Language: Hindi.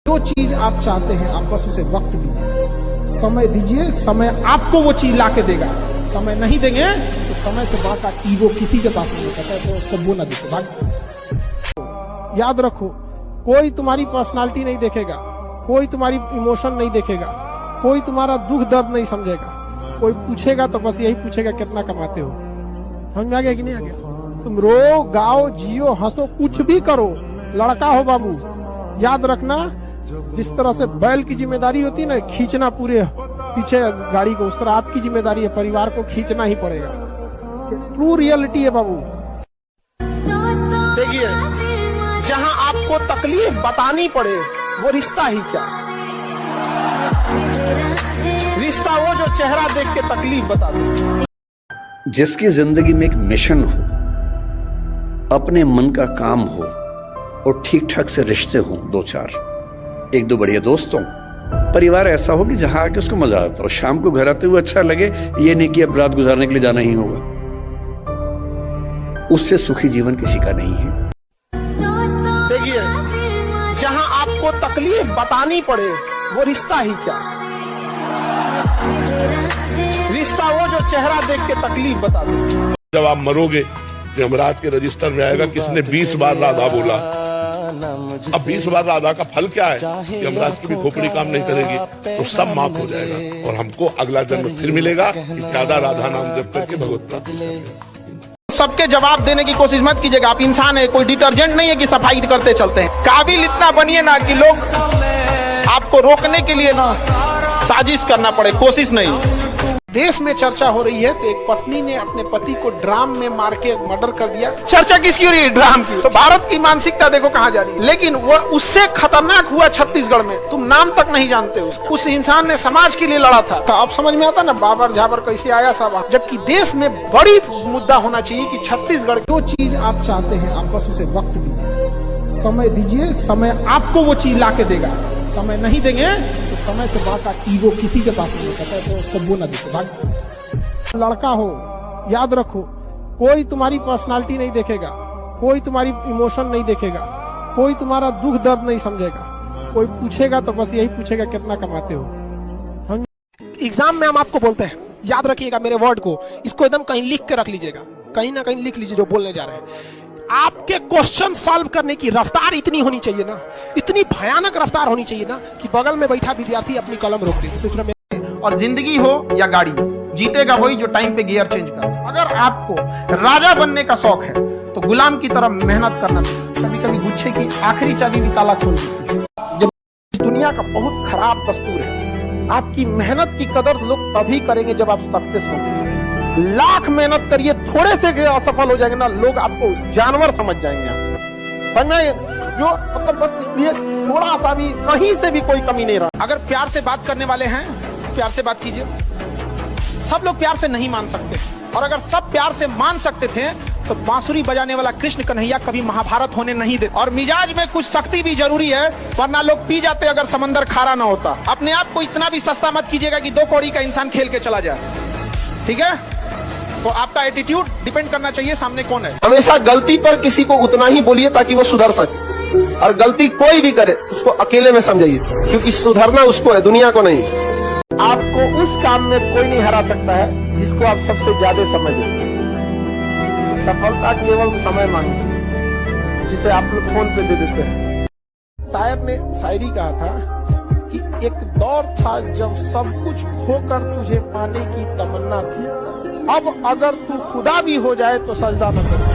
जो चीज आप चाहते हैं आप बस उसे वक्त दीजिए, समय दीजिए, समय आपको वो चीज ला के देगा। समय नहीं देंगे तो समय से बात का ईगो किसी के पास नहीं होता है, तो उसको वो ना देते भाग। याद रखो, कोई तुम्हारी पर्सनालिटी नहीं देखेगा, कोई तुम्हारी इमोशन नहीं देखेगा, कोई तुम्हारा दुख दर्द नहीं समझेगा। कोई पूछेगा तो बस यही पूछेगा कितना कमाते हो। समझ में आ गया कि नहीं आ गया? तुम रो, गाओ, जियो, हंसो, कुछ भी करो, लड़का हो बाबू, याद रखना जिस तरह से बैल की जिम्मेदारी होती है ना खींचना पूरे पीछे गाड़ी को, उस तरह आपकी जिम्मेदारी है, परिवार को खींचना ही पड़ेगा। ट्रू रियलिटी है बाबू। देखिए, जहां आपको तकलीफ बतानी पड़े वो रिश्ता ही क्या, रिश्ता वो जो चेहरा देख के तकलीफ बता दे। जिसकी जिंदगी में एक मिशन हो, अपने मन का काम हो और ठीक ठाक से रिश्ते हों, दो चार, एक दो बढ़िया दोस्त हों, परिवार ऐसा हो कि जहां आके उसको मजा आता हो, शाम को घर आते हुए अच्छा लगे, ये नहीं कि अब रात गुजारने के लिए जाना ही होगा। उससे सुखी जीवन किसी का नहीं है। देखिए, जहां आपको तकलीफ बतानी पड़े वो रिश्ता ही क्या, रिश्ता वो जो चेहरा देख के तकलीफ बता दे। जब आप मरोगे यमराज के रजिस्टर में आएगा किसने 20 बार राधा बोला। अब 20 बार राधा का फल क्या है? यमराज की भी खोपड़ी काम नहीं करेगी, तो सब माफ हो जाएगा और हमको अगला जन्म फिर मिलेगा कि ज्यादा राधा नाम जप करके भगवत प्राप्ति। सबके जवाब देने की कोशिश मत कीजिएगा। आप इंसान है, कोई डिटर्जेंट नहीं है कि सफाई करते चलते हैं। काबिल इतना बनिए ना कि लोग आपको रोकने के लिए ना साजिश करना पड़े, कोशिश नहीं। देश में चर्चा हो रही है कि एक पत्नी ने अपने पति को ड्राम में मार के मर्डर कर दिया। चर्चा किसकी हो रही है? ड्राम की। तो भारत की मानसिकता देखो कहां जा रही है। लेकिन वो उससे खतरनाक हुआ छत्तीसगढ़ में, तुम नाम तक नहीं जानते उसका। उस इंसान ने समाज के लिए लड़ा था। तो अब समझ में आता ना बाबर झाबर कैसे आया सब। जबकि देश में बड़ी मुद्दा होना चाहिए कि छत्तीसगढ़ जो चीज आप चाहते हैं आप बस उसे वक्त दीजिए, समय दीजिए, समय आपको वो चीज ला के देगा। समय नहीं देंगे तो समय से बात का ईगो किसी के पास नहीं होता है, तो उसको वो ना देते भाग। लड़का हो, याद रखो, कोई तुम्हारी पर्सनालिटी नहीं देखेगा, कोई तुम्हारी इमोशन नहीं देखेगा, कोई तुम्हारा दुख दर्द नहीं समझेगा। कोई पूछेगा तो बस यही पूछेगा कितना कमाते हो। एग्जाम में हम आपको बोलते हैं, याद रखिएगा मेरे वर्ड को, इसको एकदम कहीं लिख के रख लीजिएगा, कहीं ना कहीं लिख लीजिए जो बोलने जा रहे हैं। आपके क्वेश्चन सॉल्व करने की रफ्तार इतनी होनी चाहिए ना, इतनी भयानक रफ्तार होनी चाहिए ना कि बगल में बैठा विद्यार्थी अपनी कलम रोक दे। और जिंदगी हो या गाड़ी, जीतेगा वही जो टाइम पे गियर चेंज कर। अगर आपको राजा बनने का शौक है तो गुलाम की तरह मेहनत करना चाहिए। कभी कभी गुच्छे की आखिरी चाबी भी ताला खोल देती है। जब दुनिया का बहुत खराब दस्तूर है, आपकी मेहनत की कदर लोग तभी करेंगे जब आप सक्सेस होंगे। लाख मेहनत करिए, थोड़े से असफल हो जाएंगे ना, लोग आपको जानवर समझ जाएंगे। समझ जो मतलब बस इसलिए थोड़ा सा भी कहीं से भी कोई कमी नहीं रहा। अगर प्यार से बात करने वाले हैं, प्यार से बात कीजिए। सब लोग प्यार से नहीं मान सकते, और अगर सब प्यार से मान सकते थे तो बांसुरी बजाने वाला कृष्ण कन्हैया कभी महाभारत होने नहीं देते। और मिजाज में कुछ सख्ती भी जरूरी है, वरना लोग पी जाते अगर समंदर खारा ना होता। अपने आप को इतना भी सस्ता मत कीजिएगा कि 2 कौड़ी का इंसान खेल के चला जाए, ठीक है? तो आपका एटीट्यूड डिपेंड करना चाहिए सामने कौन है। हमेशा गलती पर किसी को उतना ही बोलिए ताकि वो सुधर सके, और गलती कोई भी करे उसको अकेले में समझिए, क्योंकि सुधरना उसको है, दुनिया को नहीं। आपको उस काम में कोई नहीं हरा सकता है जिसको आप सबसे ज्यादा समझ लेते हैं। सफलता केवल समय मांगती है, जिसे आप लोग फोन पे दे देते हैं। शायर ने शायरी कहा था कि एक दौर था जब सब कुछ खोकर तुझे पाने की तमन्ना थी, अब अगर तू खुदा भी हो जाए तो सजदा न कर।